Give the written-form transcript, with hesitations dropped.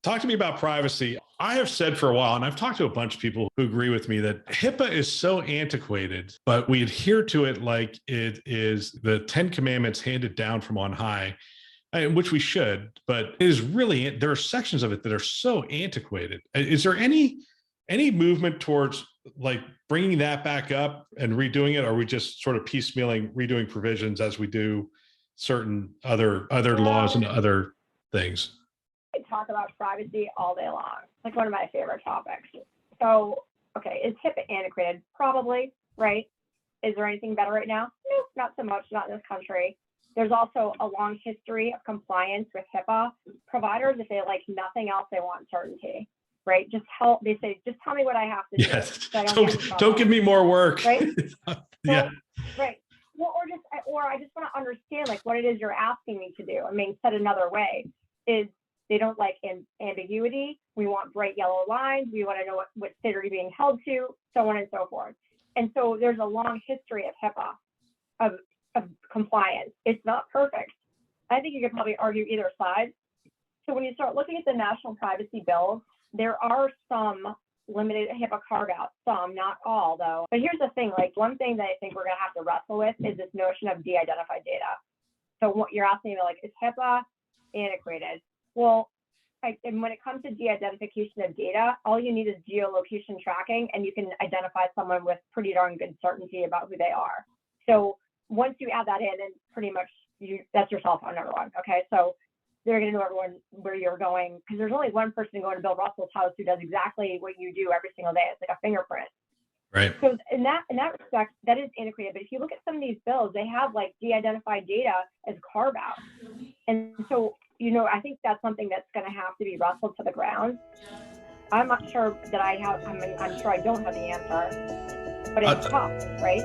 Talk to me about privacy. I have said for a while, and I've talked to a bunch of people who agree with me that HIPAA is so antiquated, but we adhere to it like it is the 10 Commandments handed down from on high, which we should, but it is really, there are sections of it that are so antiquated. Is there any movement towards like bringing that back up and redoing it? Or are we just sort of piecemealing, redoing provisions as we do certain other laws and Well, other things? I talk about privacy all day long. It's like one of my favorite topics. So, okay, is HIPAA antiquated? Probably, right? Is there anything better right now? No, not so much, not in this country. There's also a long history of compliance with HIPAA. Providers, if they like nothing else, they want certainty, right? Just help. They say, just tell me what I have to do. Yes. So I Don't give me more work. Right? Yeah. So, right. Well, or I just want to understand like what it is you're asking me to do. I mean, said another way is they don't like ambiguity. We want bright yellow lines. We want to know what state are you being held to, so on and so forth. And so there's a long history of HIPAA, of compliance. It's not perfect. I think you could probably argue either side. So when you start looking at the national privacy bills, there are some limited HIPAA carve outs, some, not all though. But here's the thing, like one thing that I think we're gonna have to wrestle with is this notion of de-identified data. So what you're asking me, like, is HIPAA antiquated? Well, and when it comes to de-identification of data, all you need is geolocation tracking, and you can identify someone with pretty darn good certainty about who they are. So once you add that in, and pretty much that's your cell phone number one. Okay, so they're going to know everyone where you're going because there's only one person going to Bill Russell's house who does exactly what you do every single day. It's like a fingerprint. Right. So in that respect, that is integrated. But if you look at some of these bills, they have like de-identified data as carve out, and so I think that's something that's going to have to be wrestled to the ground. I'm not sure that I have. I'm sure I don't have the answer, but it's tough, right?